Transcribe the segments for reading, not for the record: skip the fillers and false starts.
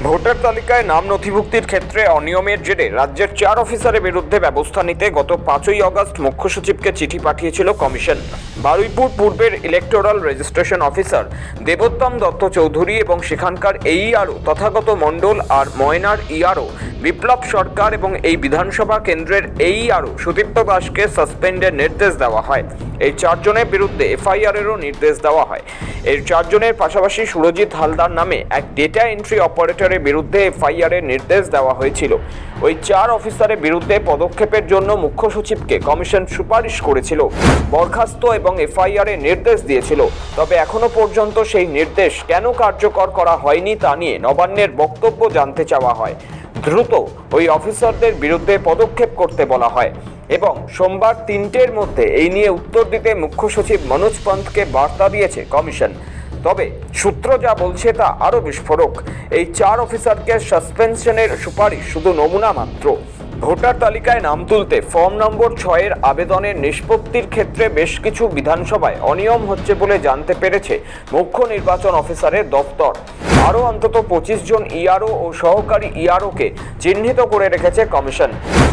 Voter তালিকায় নাম নথিভুক্তির ক্ষেত্রে অনিয়মের জেরে রাজ্যের 4 অফিসারের বিরুদ্ধে ব্যবস্থা নিতে গত 5ই আগস্ট মুখ্য সচিবকে চিঠি পাঠিয়েছিল কমিশন। বারুইপুর পূর্বের electoral registration officer Debottam Dutta Chowdhury এবং সেখানকার এইআরও তথাগত মণ্ডল আর ময়নার ইআরও বিপ্লব সরকার এবং এই বিধানসভা কেন্দ্রের এইআরও সুদীপ্ত দাসকে সাসপেন্ডের নির্দেশ দেওয়া হয়। এই 4 জনের বিরুদ্ধে এফআইআরেরও নির্দেশ দেওয়া হয়। এই 4 জনের পাশাপাশি সুরজিৎ হালদার নামে এক ডেটা এন্ট্রি অপারেটরের বিরুদ্ধে এফআইআরের নির্দেশ দেওয়া হয়েছিল। ওই 4 অফিসারের বিরুদ্ধে পদক্ষেপের জন্য মুখ্য সচিবকে কমিশন সুপারিশ করেছিল, বরখাস্ত এবং এফআইআরের নির্দেশ দিয়েছিল। তবে এখনো পর্যন্ত সেই নির্দেশ কেন কার্যকর করা হয়নি তা নিয়ে নবান্নের বক্তব্য জানতে চাওয়া হয়। দ্রুত ওই অফিসারদের বিরুদ্ধে পদক্ষেপ করতে বলা হয় এবং সোমবার 3টের মধ্যে এই নিয়ে উত্তর দিতে মুখ্য সচিব মনোজ পন্তকে বার্তা দিয়েছে কমিশন। তবে সূত্র যা বলছে তা আরও বিস্ফোরক। এই 4 অফিসারকে সাসপেনশনের সুপারিশ শুধু নমুনা মাত্র। ভোটার তালিকায় নাম তুলতে ফর্ম নম্বর 6-এর আবেদনের নিষ্পত্তির ক্ষেত্রে বেশ কিছু বিধানসভায় অনিয়ম হচ্ছে বলে জানতে পেরেছে মুখ্য নির্বাচন অফিসারের দপ্তর। আরও অন্তত 25 জন ইআরও ও সহকারী ইআরওকে চিহ্নিত করে রেখেছে কমিশন।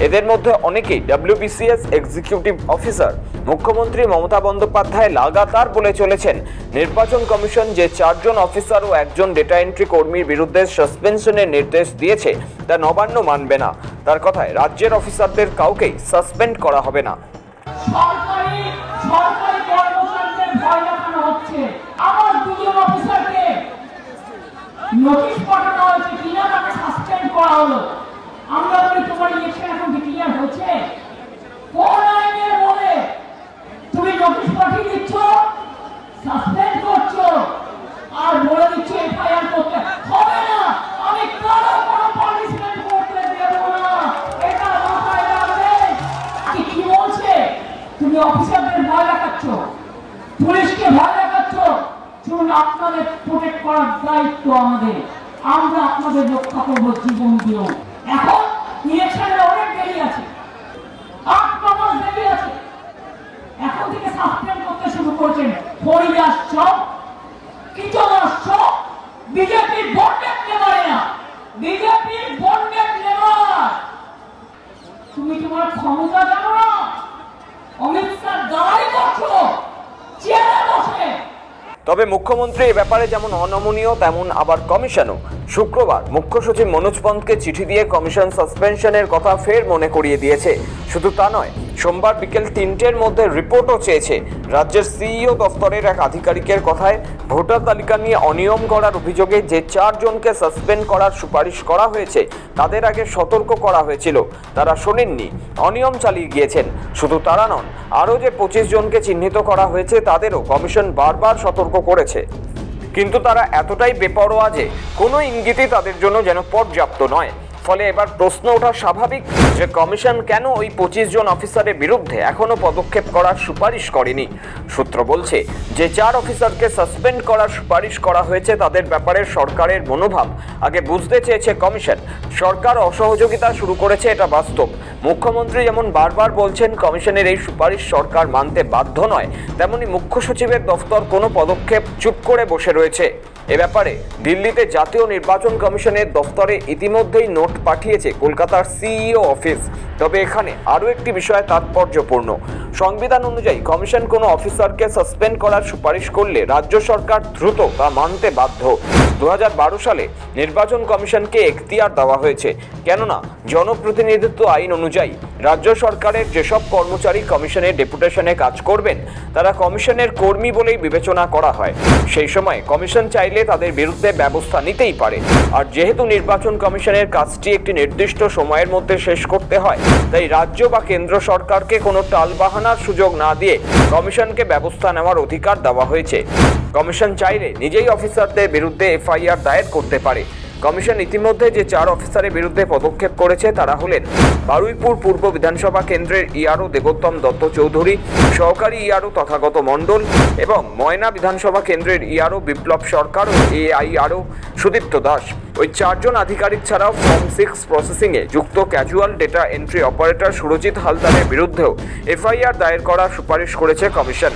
এদের মধ্যে অনেকেই ডব্লিউবিসিএস এক্সিকিউটিভ অফিসার। মুখ্যমন্ত্রী মমতা বন্দ্যোপাধ্যায় লাগাতার বলে চলেছেন নির্বাচন কমিশন যে 4 জন অফিসার ও 1 জন ডেটা এন্ট্রি কর্মীর বিরুদ্ধে সাসপেনশনের নির্দেশ দিয়েছে তা নবান্ন মানবে না। তার কথায় রাজ্যের অফিসারদের কাউকেই সাসপেন্ড করা হবে না। সরকারি কর্মচারীদের ভয় দেখানো হচ্ছে। আমার 2 জন অফিসারকে নোটিশ পাঠানো হয়েছে কিনা তাকে সাসপেন্ড করা হলো। আমরা বলি তোমার ইলেকশন এখন ডিক্লেয়ার হয়েছে, কোন আইনের বলে তুমি নোটিশ পাঠিয়ে দিচ্ছ, সাসপেন্ড করছো আর বলে দিচ্ছ এফআইআর করতে হবে না। আমি কারো কোনো পানিশমেন্ট করতে দেব না, এটা মাথায় রাখবে। কি বলছে? তুমি অফিসারদের ভয় দেখাচ্ছ, পুলিশকে ভয় দেখাচ্ছ। শুনুন, আপনাদের প্রোটেক্ট করার দায়িত্ব আমাদের। আমরা আপনাদের রক্ষা করবো জীবন দিয়েও। এখন ইলেকশনের অনেক দেরি আছে, 8 মাস দেরি আছে। এখন থেকে সাসপেন্ড করতে শুরু করেছেন হরিদাস চক, কিচনাস চক, বিজেপির বন্ডেড নেবারেরা, বিজেপির বন্ডেড নেবার। তুমি তোমার ক্ষমতা জানো না, অমিত শাহ দাঁড়াই করছো চেয়ারে বসে। তবে মুখ্যমন্ত্রী এ ব্যাপারে যেমন অনমনীয় তেমন আবার কমিশনও। শুক্রবার মুখ্য সচিব মনোজ পন্তকে চিঠি দিয়ে কমিশন সাসপেনশনের কথা ফের মনে করিয়ে দিয়েছে। শুধু তা নয়, সোমবার বিকেল 3টের মধ্যে রিপোর্টও চেয়েছে। রাজ্যের সিইও দফতরের এক আধিকারিকের কথায় ভোটার তালিকা নিয়ে অনিয়ম করার অভিযোগে যে 4 জনকে সাসপেন্ড করার সুপারিশ করা হয়েছে তাদের আগে সতর্ক করা হয়েছিল। তারা শোনেননি, অনিয়ম চালিয়ে গিয়েছেন। শুধু তারা নন, আরও যে 25 জনকে চিহ্নিত করা হয়েছে তাদেরও কমিশন বারবার সতর্ক করেছে। কিন্তু তারা এতটাই বেপরোয়া যে কোনো ইঙ্গিতই তাদের জন্য যেন পর্যাপ্ত নয়। ফলে এবার প্রশ্ন ওঠা স্বাভাবিক যে কমিশন কেন ওই 25 জন অফিসারের বিরুদ্ধে এখনো পদক্ষেপ করার সুপারিশ করেনি। সূত্র বলছে যে 4 অফিসারকে সাসপেন্ড করার সুপারিশ করা হয়েছে তাদের ব্যাপারে সরকারের মনোভাব আগে বুঝতে চেয়েছে কমিশন। সরকার অসহযোগিতা শুরু করেছে, এটা বাস্তব। মুখ্যমন্ত্রী যেমন বারবার বলছেন কমিশনের এই সুপারিশ সরকার মানতে বাধ্য নয়, তেমনি মুখ্য সচিবের দফতর কোনো পদক্ষেপ চুপ করে বসে রয়েছে। এ ব্যাপারে দিল্লিতে জাতীয় নির্বাচন কমিশনের দফতরে ইতিমধ্যেই নোট পাঠিয়েছে কলকাতার সিইও অফিস। তবে এখানে আরও একটি বিষয় তাৎপর্যপূর্ণ। সংবিধান অনুযায়ী কমিশন কোনো অফিসারকে সাসপেন্ড করার সুপারিশ করলে রাজ্য সরকার দ্রুত তা মানতে বাধ্য। 2012 সালে নির্বাচন কমিশনকে এখতিয়ার দেওয়া হয়েছে, কেননা জনপ্রতিনিধিত্ব আইন অনুযায়ী রাজ্য সরকারের যেসব কর্মচারী কমিশনের ডেপুটেশনে কাজ করবেন তারা কমিশনের কর্মী বলেই বিবেচনা করা হয়। সেই সময় কমিশন চাইলে তাদের বিরুদ্ধে ব্যবস্থা নিতেই পারে। আর যেহেতু নির্বাচন কমিশনের কাজটি একটি নির্দিষ্ট সময়ের মধ্যে শেষ করতে হয়, তাই রাজ্য বা কেন্দ্র সরকারকে কোনো টালবাহানার সুযোগ না দিয়ে কমিশনকে ব্যবস্থা নেওয়ার অধিকার দেওয়া হয়েছে। কমিশন চাইলে নিজেই অফিসারদের বিরুদ্ধে এফআইআর দায়ের করতে পারে। কমিশন ইতিমধ্যে যে 4 অফিসারের বিরুদ্ধে পদক্ষেপ করেছে তারা হলেন বারুইপুর পূর্ব বিধানসভা কেন্দ্রের ইআরও দেবোত্তম দত্ত চৌধুরী, সহকারী ইআরও তথাগত মণ্ডল এবং ময়না বিধানসভা কেন্দ্রের ইআরও বিপ্লব সরকার ও এআইআরও সুদীপ্ত দাস। ওই 4 জন আধিকারিক ছাড়াও ফর্ম 6 প্রসেসিংয়ে যুক্ত casual data entry operator Surajit হালদারের বিরুদ্ধেও এফআইআর দায়ের করার সুপারিশ করেছে কমিশন।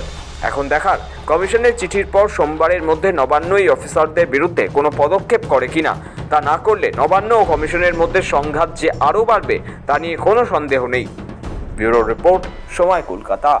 এখন দেখার কমিশনের চিঠির পর সোমবারের মধ্যে নবান্নই অফিসারদের বিরুদ্ধে কোনো পদক্ষেপ করে কিনা। তা না করলে নবান্ন ও কমিশনের মধ্যে সংঘাত যে আরও বাড়বে তা নিয়ে কোনো সন্দেহ নেই। ব্যুরো রিপোর্ট, সময় কলকাতা।